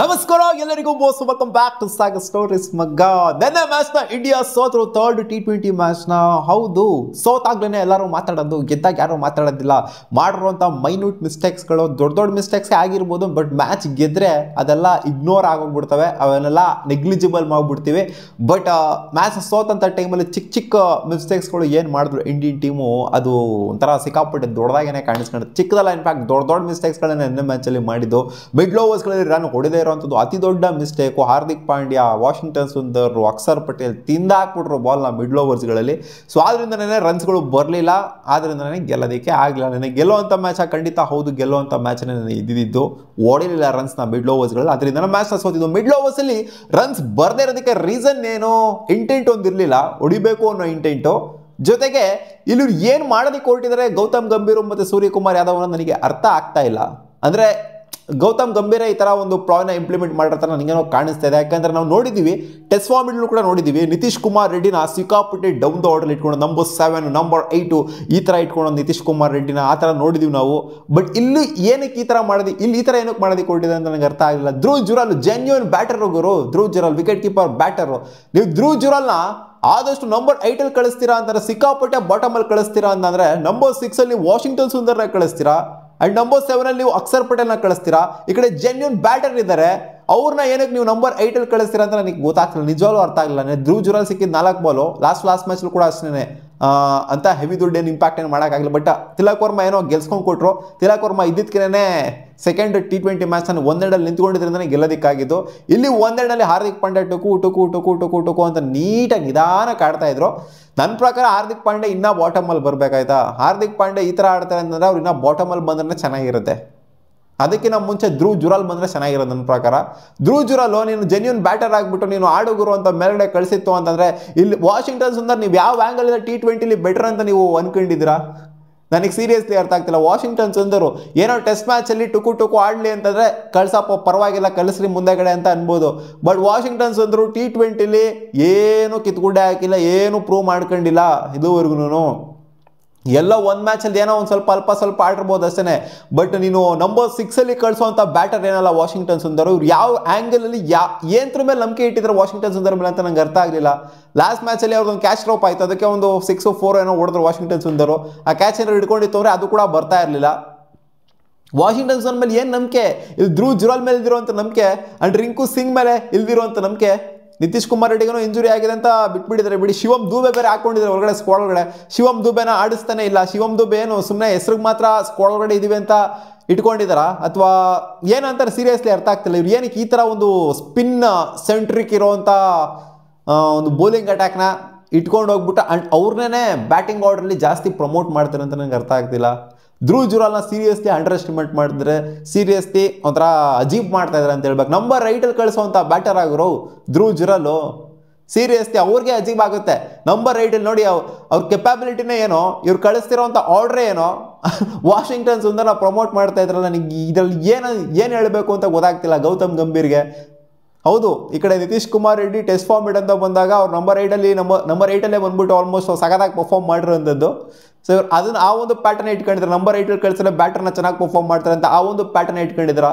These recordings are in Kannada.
ನಮಸ್ಕಾರ ಎಲ್ಲರಿಗೂ most welcome back to Sagar stories ಮಗ್ಗ. ನೆನ್ನೆ ಮ್ಯಾಚ್ ನ ಇಂಡಿಯಾ ಸೋತರು ಥರ್ಡ್ T20 ಮ್ಯಾಚ್ ನ. ಹೌದು, ಸೋತಾಗ್ಲೇನೆ ಎಲ್ಲರೂ ಮಾತಾಡೋದು, ಗೆದ್ದಾಗ ಯಾರು ಮಾತಾಡೋದಿಲ್ಲ. ಮಾಡಿರುವಂಥ ಮೈನ್ಯೂಟ್ ಮಿಸ್ಟೇಕ್ಸ್ಗಳು ದೊಡ್ಡ ದೊಡ್ಡ ಮಿಸ್ಟೇಕ್ಸ್ ಆಗಿರ್ಬೋದು, ಬಟ್ ಮ್ಯಾಚ್ ಗೆದ್ರೆ ಅದೆಲ್ಲ ಇಗ್ನೋರ್ ಆಗೋಗ್ಬಿಡ್ತವೆ, ಅವನ್ನೆಲ್ಲ ನೆಗ್ಲಿಜಿಬಲ್ ಮಾಡಿಬಿಡ್ತೀವಿ. ಬಟ್ ಮ್ಯಾಚ್ ಸೋತಂಥ ಟೈಮಲ್ಲಿ ಚಿಕ್ಕ ಚಿಕ್ಕ ಮಿಸ್ಟೇಕ್ಸ್ಗಳು ಏನು ಮಾಡಿದ್ರು ಇಂಡಿಯನ್ ಟೀಮು, ಅದು ಒಂಥರ ಸಿಕ್ಕಾಪಟ್ಟೆ ದೊಡ್ಡದಾಗೇನೆ ಕಾಣಿಸ್ಕೊಂಡು, ಚಿಕ್ಕದಲ್ಲ ಇನ್ಫ್ಯಾಕ್ಟ್ ದೊಡ್ಡ ದೊಡ್ಡ ಮಿಸ್ಟೇಕ್ಸ್ಗಳನ್ನ ನೆನ್ನೆ ಮ್ಯಾಚಲ್ಲಿ ಮಾಡಿದ್ದು. ಮಿಡ್ಲ್ ಓವರ್ಸ್ಗಳಲ್ಲಿ ರನ್ ಹೊಡೆದೇ ಇರುವಂಥದ್ದು ಅತಿ ದೊಡ್ಡ ಮಿಸ್ಟೇಕು. ಹಾರ್ದಿಕ್ ಪಾಂಡ್ಯ, ವಾಷಿಂಗ್ಟನ್ ಸುಂದರ್, ಅಕ್ಷರ್ ಪಟೇಲ್ ತಿಂದಾಕ್ಬಿಟ್ರು ಬಾಲ್ನ ಮಿಡ್ಲ್ ಓವರ್ಸ್ಗಳಲ್ಲಿ. ಸೊ ಆದ್ರಿಂದನೇ ರನ್ಸ್ಗಳು ಬರಲಿಲ್ಲ, ಆದ್ರಿಂದನೇ ಗೆಲ್ಲೋದಕ್ಕೆ ಆಗಲಿಲ್ಲ. ನನಗೆ ಗೆಲ್ಲುವಂಥ ಮ್ಯಾಚ್ ಖಂಡಿತ ಹೌದು, ಗೆಲ್ಲುವಂಥ ಮ್ಯಾಚ್ನೇ ನನಗೆ ಇದ್ದಿದ್ದು. ಓಡಿಲಿಲ್ಲ ರನ್ಸ್ನ ಮಿಡ್ಲ್ ಓವರ್ಸ್ಗಳಲ್ಲಿ, ಅದರಿಂದ ಮ್ಯಾಚ್ನ ಸೋತಿದ್ದು. ಮಿಡ್ಲ್ ಓವರ್ಸಲ್ಲಿ ರನ್ಸ್ ಬರದೇ ಇರೋದಕ್ಕೆ ರೀಸನ್ ಏನು? ಇಂಟೆಂಟ್ ಒಂದಿರಲಿಲ್ಲ, ಹೊಡಿಬೇಕು ಅನ್ನೋ ಇಂಟೆಂಟು. ಜೊತೆಗೆ ಇಲ್ಲಿ ಏನು ಮಾಡೋದಕ್ಕೆ ಹೊರಟಿದ್ದಾರೆ ಗೌತಮ್ ಗಂಭೀರ್ ಮತ್ತು ಸೂರ್ಯಕುಮಾರ್ ಯಾದವ್ ಅನ್ನೋದು ನನಗೆ ಅರ್ಥ ಆಗ್ತಾ ಇಲ್ಲ. ಅಂದರೆ ಗೌತಮ್ ಗಂಭೀರ ಈ ಥರ ಒಂದು ಪ್ಲಾನ್ನ ಇಂಪ್ಲಿಮೆಂಟ್ ಮಾಡಿರ್ತಾರೆ ನನಗೇನೋ ಕಾಣಿಸ್ತಾ ಇದೆ. ಯಾಕಂದರೆ ನಾವು ನೋಡಿದ್ದೀವಿ, ಟೆಸ್ಟ್ ಫಾರ್ಮೆಟ್ಲು ಕೂಡ ನೋಡಿದ್ದೀವಿ, ನಿತೀಶ್ ಕುಮಾರ್ ರೆಡ್ಡಿನ ಸಿಕ್ಕಾಪಟ್ಟೆ ಡೌನ್ ದ ಆರ್ಡರ್ ಇಟ್ಕೊಂಡು ನಂಬರ್ 7, ನಂಬರ್ 8 ಈ ಥರ ಇಟ್ಕೊಂಡು ನಿತೀಶ್ ಕುಮಾರ್ ರೆಡ್ಡಿನ ಆ ಥರ ನೋಡಿದ್ದೀವಿ ನಾವು. ಬಟ್ ಇಲ್ಲಿ ಏನಕ್ಕೆ ಈ ಥರ ಮಾಡಿದ್ವಿ, ಇಲ್ಲಿ ಈ ಥರ ಏನಕ್ಕೆ ಮಾಡೋದಕ್ಕೆ ಹೊರಟಿದೆ ಅಂತ ನನಗೆ ಅರ್ಥ ಆಗಿಲ್ಲ. ಧ್ರುವ್ ಜುರಾಲ್ ಜೆನ್ಯೂನ್ ಬ್ಯಾಟರ್ ಗುರು, ಧ್ರುವ್ ಜುರಾಲ್ ವಿಕೆಟ್ ಕೀಪರ್ ಬ್ಯಾಟರು. ನೀವು ಧ್ರುವ್ ಜುರಾಲ್ನ ಆದಷ್ಟು ನಂಬರ್ 8 ಕಳಿಸ್ತೀರಾ ಅಂತಂದರೆ, ಸಿಕ್ಕಾಪಟ್ಟೆ ಬಾಟಮಲ್ಲಿ ಕಳಿಸ್ತೀರಾ ಅಂತಂದರೆ, ನಂಬರ್ 6 ವಾಷಿಂಗ್ಟನ್ ಸುಂದರ್ನ ಕಳಿಸ್ತೀರಾ, ಅಂಡ್ ನಂಬರ್ 7 ನೀವು ಅಕ್ಷರ್ ಪಟೇಲ್ನ ಕಳಿಸ್ತೀರಾ. ಈ ಕಡೆ ಜೆನ್ಯೂನ್ ಬ್ಯಾಟರ್ ಇದ್ದಾರೆ, ಅವ್ರನ್ನ ಏನಕ್ಕೆ ನೀವು ನಂಬರ್ 8 ಕಳಿಸ್ತೀರಾ ಅಂತ ನನಗೆ ಗೊತ್ತಾಗ್ತಿಲ್ಲ, ನಿಜವಾಗ್ಲೂ ಅರ್ಥ ಆಗಿಲ್ಲ. ಧ್ರುವ್ ಜುರಾಲ್ ಸಿಕ್ಕಿದ್ದು 4 ಬಾಲು, ಲಾಸ್ಟ್ ಮ್ಯಾಚ್ಲು ಕೂಡ ಅಷ್ಟೇ ಅಂತ ಹೆವಿ ದುಡ್ಡು ಏನು ಇಂಪ್ಯಾಕ್ಟ್ ಏನು ಮಾಡೋಕ್ಕಾಗಿಲ್ಲ. ಬಟ್ ತಿಲಕ್ ವರ್ಮ ಏನೋ ಗೆಲ್ಸ್ಕೊಂಡು ಕೊಟ್ಟರು. ತಿಲಕ್ ವರ್ಮ ಇದ್ದಿದ್ದಕ್ಕೇ ಸೆಕೆಂಡ್ T20 ಮ್ಯಾಚ್ ಒಂದೆರಡಲ್ಲಿ ನಿಂತ್ಕೊಂಡಿದ್ರಿಂದನೇ ಗೆಲ್ಲೋದಕ್ಕಾಗಿದ್ದು. ಇಲ್ಲಿ ಒಂದೆರಡಲ್ಲಿ ಹಾರ್ದಿಕ್ ಪಾಂಡ್ಯ ಟುಕು ಅಂತ ನೀಟಾಗಿ ನಿಧಾನಕ್ಕೆ ಆಡ್ತಾ ಇದ್ರು. ನನ್ನ ಪ್ರಕಾರ ಹಾರ್ದಿಕ್ ಪಾಂಡ್ಯ ಇನ್ನೂ ಬಾಟಮಲ್ಲಿ ಬರಬೇಕಾಯ್ತಾ. ಹಾರ್ದಿಕ್ ಪಾಂಡ್ಯ ಈ ಥರ ಆಡ್ತಾರೆ ಅಂತಂದರೆ ಅವ್ರು ಇನ್ನೂ ಬಾಟಮಲ್ಲಿ ಬಂದ್ರೆ ಚೆನ್ನಾಗಿರುತ್ತೆ. ಅದಕ್ಕಿಂತ ಮುಂಚೆ ಧ್ರುವ್ ಜುರಾಲ್ ಬಂದರೆ ಚೆನ್ನಾಗಿರೋದು ನನ್ನ ಪ್ರಕಾರ. ಧ್ರುವ್ ಜುರಾಲು ನೀನು ಜೆನ್ಯೂನ್ ಬ್ಯಾಟರ್ ಆಗಿಬಿಟ್ಟು ನೀನು ಆಡುಗರು ಅಂತ ಮೇಲ್ಗಡೆ ಕಳಿಸಿತ್ತು ಅಂತಂದರೆ, ಇಲ್ಲಿ ವಾಷಿಂಗ್ಟನ್ ಸುಂದರ್ ನೀವು ಯಾವ ಆ್ಯಂಗಲಿಂದ T20 ಬೆಟರ್ ಅಂತ ನೀವು ಅಂದ್ಕೊಂಡಿದ್ದೀರಾ? ನನಗೆ ಸೀರಿಯಸ್ಲಿ ಅರ್ಥ ಆಗ್ತಿಲ್ಲ. ವಾಷಿಂಗ್ಟನ್ ಸುಂದರು ಏನೋ ಟೆಸ್ಟ್ ಮ್ಯಾಚಲ್ಲಿ ಟುಕು ಆಡಲಿ ಅಂತಂದರೆ ಕಳ್ಸಪ್ಪ, ಪರವಾಗಿಲ್ಲ ಕಳಿಸ್ರಿ ಮುಂದೆಗಡೆ ಅಂತ ಅನ್ಬೋದು. ಬಟ್ ವಾಷಿಂಗ್ಟನ್ ಸುಂದರು T20 ಏನು ಕಿತ್ಗುಡ್ಡೆ ಹಾಕಿಲ್ಲ, ಏನು ಪ್ರೂವ್ ಮಾಡ್ಕೊಂಡಿಲ್ಲ ಇದುವರೆಗೂ. ಎಲ್ಲ ಒಂದು ಮ್ಯಾಚಲ್ಲಿ ಏನೋ ಒಂದು ಸ್ವಲ್ಪ ಆಡಿರ್ಬೋದು ಅಷ್ಟೇ. ಬಟ್ ನೀನು ನಂಬರ್ 6 ಕಳಿಸೋವಂಥ ಬ್ಯಾಟರ್ ಏನಲ್ಲ ವಾಷಿಂಗ್ಟನ್ ಸುಂದರ್. ಇವ್ರು ಯಾವ ಆ್ಯಂಗಲಲ್ಲಿ ಏನತ್ರ ಮೇಲೆ ನಂಬಿಕೆ ಇಟ್ಟಿದ್ರೆ ವಾಷಿಂಗ್ಟನ್ ಸುಂದರ್ ಮೇಲೆ ಅಂತ ನಂಗೆ ಅರ್ಥ ಆಗಲಿಲ್ಲ. ಲಾಸ್ಟ್ ಮ್ಯಾಚಲ್ಲಿ ಅವ್ರದ್ದೊಂದು ಕ್ಯಾಚ್ ಡ್ರಾಪ್ ಆಯಿತು, ಅದಕ್ಕೆ ಒಂದು 6-4 ಏನೋ ಹೊಡೆದ್ರು ವಾಷಿಂಗ್ಟನ್ ಸುಂದರು. ಆ ಕ್ಯಾಚ್ ಏನಾದ್ರು ಹಿಡ್ಕೊಂಡಿತ್ತು ಅಂದರೆ ಅದು ಕೂಡ ಬರ್ತಾ ಇರಲಿಲ್ಲ. ವಾಷಿಂಗ್ಟನ್ ಸುಂದರ್ ಮೇಲೆ ಏನು ನಂಬಿಕೆ? ಇಲ್ಲಿ ಧ್ರುವ್ ಜುರಾಲ್ ಮೇಲೆ ಇಲ್ದಿರುವಂಥ ನಂಬಿಕೆ, ಅಂಡ್ ರಿಂಕು ಸಿಂಗ್ ಮೇಲೆ ಇಲ್ದಿರುವಂಥ ನಂಬಿಕೆ. ನಿತೀಶ್ ಕುಮಾರ್ ರೆಡ್ಡಿಗೂ ಇಂಜುರಿ ಆಗಿದೆ ಅಂತ ಬಿಟ್ಬಿಟ್ಟಿದ್ದಾರೆ ಬಿಡಿ. ಶಿವಮ್ ದುಬೆ ಬೇರೆ ಹಾಕೊಂಡಿದ್ದಾರೆ ಹೊರಗಡೆ ಸ್ಕ್ವಾಡ್ ಒಳಗಡೆ. ಶಿವಮ್ ದುಬೆನ ಆಡಿಸ್ತಾನೆ ಇಲ್ಲ. ಶಿವಮ್ ದುಬೆ ಏನು ಸುಮ್ಮನೆ ಹೆಸ್ರಿಗೆ ಮಾತ್ರ ಸ್ಕ್ವಾಡ್ ಒಳಗಡೆ ಇದೀವಿ ಅಂತ ಇಟ್ಕೊಂಡಿದ್ದಾರ ಅಥವಾ ಏನಂತಾರೆ ಸೀರಿಯಸ್ಲಿ ಅರ್ಥ ಆಗ್ತಿಲ್ಲ. ಇವ್ರು ಏನಕ್ಕೆ ಈ ಥರ ಒಂದು ಸ್ಪಿನ್ ಸೆಂಟ್ರಿಕ್ ಇರೋವಂಥ ಒಂದು ಬೌಲಿಂಗ್ ಅಟ್ಯಾಕ್ನ ಇಟ್ಕೊಂಡು ಹೋಗ್ಬಿಟ್ಟು ಅಂಡ್ ಅವ್ರನ್ನೇ ಬ್ಯಾಟಿಂಗ್ ಆರ್ಡ್ರಲ್ಲಿ ಜಾಸ್ತಿ ಪ್ರಮೋಟ್ ಮಾಡ್ತಾರೆ ಅಂತ ನನಗೆ ಅರ್ಥ ಆಗ್ತಿಲ್ಲ. ಧ್ರುವ್ ಜುರಾಲ್ನ ಸೀರಿಯಸ್ಲಿ ಅಂಡರ್ ಎಸ್ಟಿಮೇಟ್ ಮಾಡಿದ್ರೆ, ಸೀರಿಯಸ್ಲಿ ಒಂಥರ ಅಜೀಬ್ ಮಾಡ್ತಾ ಇದ್ದಾರೆ ಅಂತ ಹೇಳ್ಬೇಕು. ನಂಬರ್ 8 ಕಳಿಸೋವಂಥ ಬ್ಯಾಟರ್ ಆಗಿರೋ ಧ್ರುವ್ ಜುರಾಲು ಸೀರಿಯಸ್ಲಿ ಅವ್ರಿಗೆ ಅಜೀಬ್ ಆಗುತ್ತೆ. ನಂಬರ್ 8 ನೋಡಿ ಅವ್ರ ಕೆಪಾಬಿಲಿಟಿನೇ ಏನೋ, ಇವ್ರು ಕಳಿಸ್ತಿರೋವಂಥ ಆರ್ಡ್ರೇ ಏನೋ. ವಾಷಿಂಗ್ಟನ್ ಸುಂದರ್ನ ಪ್ರಮೋಟ್ ಮಾಡ್ತಾ ಇದ್ರಲ್ಲ, ನನಗೆ ಇದರಲ್ಲಿ ಏನು ಹೇಳಬೇಕು ಅಂತ ಗೊತ್ತಾಗ್ತಿಲ್ಲ ಗೌತಮ್ ಗಂಭೀರ್ಗೆ. ಹೌದು, ಈ ಕಡೆ ನಿತೀಶ್ ಕುಮಾರ್ ರೆಡ್ಡಿ ಟೆಸ್ಟ್ ಫಾರ್ಮೆಟ್ ಅಂತ ಬಂದಾಗ ಅವ್ರು ನಂಬರ್ 8 ಬಂದ್ಬಿಟ್ಟು ಆಲ್ಮೋಸ್ಟ್ ಸಖತ್ತಾಗಿ ಪರ್ಫಾರ್ಮ್ ಮಾಡಿರೋಂಥದ್ದು. ಸೊ ಇವ್ರು ಅದನ್ನು ಆ ಒಂದು ಪ್ಯಾಟರ್ನ್ ಇಟ್ಕೊಂಡಿದ್ರೆ, ನಂಬರ್ 8 ಕಳಿಸಿದ್ರೆ ಬ್ಯಾಟರ್ನ ಚೆನ್ನಾಗಿ ಪರ್ಫಾರ್ಮ್ ಮಾಡ್ತಾರೆ ಅಂತ ಆ ಒಂದು ಪ್ಯಾಟರ್ನ್ ಇಟ್ಕೊಂಡಿದ್ರ.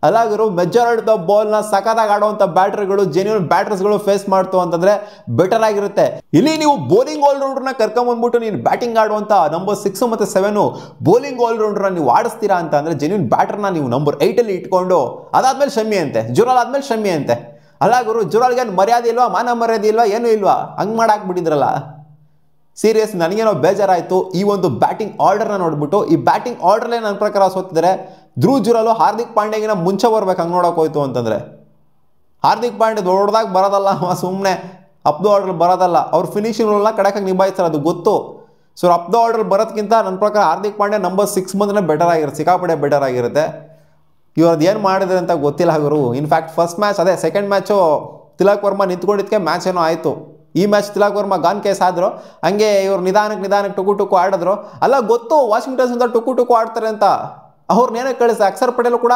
ಅಲ್ಲಾಗಿರೋ ಮೆಜಾರಿಟಿ ದ ಬಾಲ್ನ ಸಖತ್ತಾಗಿ ಆಡುವಂಥ ಬ್ಯಾಟರ್ಗಳು, ಜೆನ್ಯೂನ್ ಬ್ಯಾಟರ್ಸ್ಗಳು ಫೇಸ್ ಮಾಡ್ತು ಅಂತಂದರೆ ಬೆಟರ್ ಆಗಿರುತ್ತೆ. ಇಲ್ಲಿ ನೀವು ಬೌಲಿಂಗ್ ಆಲ್ರೌಂಡ್ರನ್ನ ಕರ್ಕೊಂಬಂದ್ಬಿಟ್ಟು ನೀನು ಬ್ಯಾಟಿಂಗ್ ಆಡುವಂಥ ನಂಬರ್ 6 ಮತ್ತು 7 ಬೌಲಿಂಗ್ ಆಲ್ರೌಂಡ್ರನ್ನ ನೀವು ಆಡಿಸ್ತೀರಾ ಅಂತ ಅಂದರೆ, ಜೆನ್ಯೂನ್ ಬ್ಯಾಟರ್ನ ನೀವು ನಂಬರ್ 8 ಇಟ್ಕೊಂಡು ಅದಾದ್ಮೇಲೆ ಶಮ್ಮಿ ಅಂತೆ, ಜುರಾಲ್ ಆದ್ಮೇಲೆ ಶಮ್ಮಿ ಅಂತೆ. ಅಲ್ಲಾಗುರು ಜುರಾಲ್ಗೆ ಮರ್ಯಾದೆ ಇಲ್ವಾ, ಮಾನ ಮರ್ಯಾದೆ ಇಲ್ವಾ, ಏನೂ ಇಲ್ವಾ, ಹಂಗೆ ಮಾಡಾಕ್ಬಿಟ್ಟಿದ್ರಲ್ಲ. ಸೀರಿಯಸ್ ನನಗೇನೋ ಬೇಜಾರಾಯಿತು ಈ ಒಂದು ಬ್ಯಾಟಿಂಗ್ ಆರ್ಡರ್ನ ನೋಡ್ಬಿಟ್ಟು. ಈ ಬ್ಯಾಟಿಂಗ್ ಆರ್ಡರ್ಲೇ ನನ್ನ ಪ್ರಕಾರ ಸೋತಿದ್ರೆ ಧ್ರುವ್ ಜುರಾಲು ಹಾರ್ದಿಕ್ ಪಾಂಡ್ಯಗಿನ ಮುಂಚೆ ಬರ್ಬೇಕು ಹಂಗೆ ನೋಡೋಕೆ ಹೋಯ್ತು ಅಂತಂದರೆ. ಹಾರ್ದಿಕ್ ಪಾಂಡ್ಯ ದೊಡ್ಡದಾಗಿ ಬರೋದಲ್ಲ, ಸುಮ್ಮನೆ ಅಪ್ ದ ಆರ್ಡರ್ ಬರೋದಲ್ಲ, ಅವ್ರ ಫಿನಿಶಿಂಗ್ಗಳನ್ನ ಕಡೆಕಾಗಿ ನಿಭಾಯಿಸ್ತಾರೆ, ಅದು ಗೊತ್ತು. ಸೊ ಅಪ್ ದ ಆರ್ಡರ್ ಬರೋದಕ್ಕಿಂತ ನನ್ನ ಪ್ರಕಾರ ಹಾರ್ದಿಕ್ ಪಾಂಡ್ಯ ನಂಬರ್ 6 ಬಂದ್ರೆ ಬೆಟರ್ ಆಗಿರುತ್ತೆ, ಸಿಕ್ಕಾಪಟ್ಟೆ ಬೆಟರ್ ಆಗಿರುತ್ತೆ. ಇವ್ರದ್ದು ಏನು ಮಾಡಿದ್ರೆ ಅಂತ ಗೊತ್ತಿಲ್ಲ ಅವರು. ಇನ್ಫ್ಯಾಕ್ಟ್ ಫಸ್ಟ್ ಮ್ಯಾಚ್ ಅದೇ ಸೆಕೆಂಡ್ ಮ್ಯಾಚು ತಿಲಕ್ ವರ್ಮ ನಿಂತ್ಕೊಂಡಿದ್ದಕ್ಕೆ ಮ್ಯಾಚ್ ಏನೋ ಆಯಿತು. ಈ match Tilak Varma gone case ಆದರು, ಹಂಗೆ ಇವ್ರು ನಿಧಾನಕ್ಕೆ ಟುಕು ಆಡಿದ್ರು. ಅಲ್ಲ ಗೊತ್ತು ವಾಷಿಂಗ್ಟನ್ ಸುಂದರ್ ಟುಕು ಆಡ್ತಾರೆ ಅಂತ. ಅವ್ರನ್ನೇನೋ ಕಳಿಸಿ ಅಕ್ಷರ್ ಪಟೇಲ್ ಕೂಡ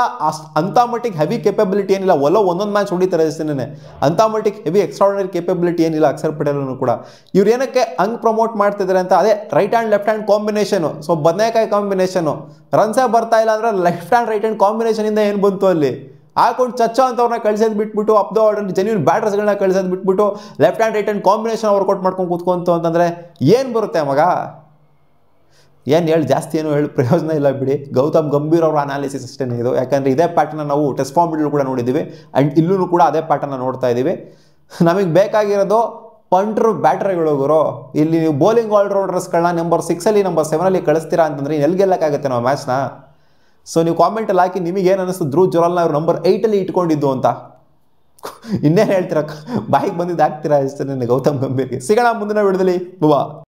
ಅಂಥ ಮಟ್ಟಿಗೆ ಹೆವಿ ಕೆಪಬಿಲಿಟಿ ಏನಿಲ್ಲ, ಒಂದೊಂದು ಮ್ಯಾಚ್ ಹೊಡಿತಾರೆ ಅಷ್ಟೇನೆ. ಅಂಥ ಮಟ್ಟಿಗೆ ಹೆವಿ ಎಕ್ಸ್ಟ್ರಾರ್ಡಿನರಿ ಕೆಪಬಿಲಿಟಿ ಏನಿಲ್ಲ ಅಕ್ಷರ್ ಪಟೇಲೂ ಕೂಡ. ಇವ್ರು ಏನಕ್ಕೆ ಹಂಗೆ ಪ್ರಮೋಟ್ ಮಾಡ್ತಿದ್ದಾರೆ ಅಂತ, ಅದೇ right hand left hand combination. So ಬದನೆಕಾಯಿ ಕಾಂಬಿನೇಷನು ರನ್ಸೇ ಬರ್ತಾ ಇಲ್ಲ ಅಂದರೆ ಲೆಫ್ಟ್ ಹ್ಯಾಂಡ್ ರೈಟ್ ಹ್ಯಾಂಡ್ ಕಾಂಬಿನೇಷನಿಂದ ಏನು ಬಂತು ಅಲ್ಲಿ? ಹಾಕೊಂಡು ಚಚ್ಚ ಅಂತವ್ರನ್ನ ಕಳ್ಸೋದು ಬಿಟ್ಬಿಟ್ಟು ಅಪ್ ದ ಆರ್ಡರ್ ಜೆನ್ಯೂನ್ ಬ್ಯಾಟರ್ಸ್ಗಳನ್ನ ಕಳ್ಸೋದು ಬಿಟ್ಬಿಟ್ಟು left hand right hand combination work out ಮಾಡ್ಕೊಂಡು ಕೂತ್ಕೊಂತು ಅಂತಂದರೆ ಏನು ಬರುತ್ತೆ ಮಗ? ಏನು ಹೇಳಿ ಜಾಸ್ತಿ ಏನು ಹೇಳಿ ಪ್ರಯೋಜನ ಇಲ್ಲ ಬಿಡಿ. ಗೌತಮ್ ಗಂಭೀರ್ ಅವರ ಅನಾಲಿಸಿಸ್ ಅಷ್ಟೇ ಇದು. ಯಾಕಂದರೆ ಇದೇ ಪ್ಯಾಟರ್ನ ನಾವು ಟೆಸ್ಟ್ ಫಾರ್ಮೆಟಲ್ಲೂ ಕೂಡ ನೋಡಿದ್ದೀವಿ ಆ್ಯಂಡ್ ಇಲ್ಲೂ ಕೂಡ ಅದೇ ಪ್ಯಾಟರ್ನ ನೋಡ್ತಾ ಇದ್ದೀವಿ. ನಮಗೆ ಬೇಕಾಗಿರೋದು ಪಂಟ್ರು ಬ್ಯಾಟ್ರಿಗಳು ಗುರು. ಇಲ್ಲಿ ನೀವು ಬೌಲಿಂಗ್ ಆಲ್ರೌಂಡರ್ಸ್ಗಳನ್ನ ನಂಬರ್ 6 ನಂಬರ್ 7 ಕಳಿಸ್ತೀರಾ ಅಂತಂದರೆ ಎಲ್ಲಿ ಗೆಲ್ಲಕ್ಕಾಗುತ್ತೆ ನಾವು ಮ್ಯಾಚ್ನ? ಸೊ ನೀವು ಕಾಮೆಂಟಲ್ಲಿ ಹಾಕಿ ನಿಮಗೇನು ಅನ್ನಿಸ್ತು ಧ್ರುವ್ ಜುರಾಲ್ನ ಅವ್ರು ನಂಬರ್ 8 ಇಟ್ಕೊಂಡಿದ್ದು ಅಂತ. ಇನ್ನೇನು ಹೇಳ್ತೀರಾ? ಬಾಯಿಗೆ ಬಂದಿದ್ದು ಹಾಕ್ತೀರಾ ಇಷ್ಟೇ ಗೌತಮ್ ಗಂಭೀರ್ಗೆ. ಸಿಗೋಣ ಮುಂದಿನ ವಿಡಿಯೋದಲ್ಲಿ. ಬುವಾ.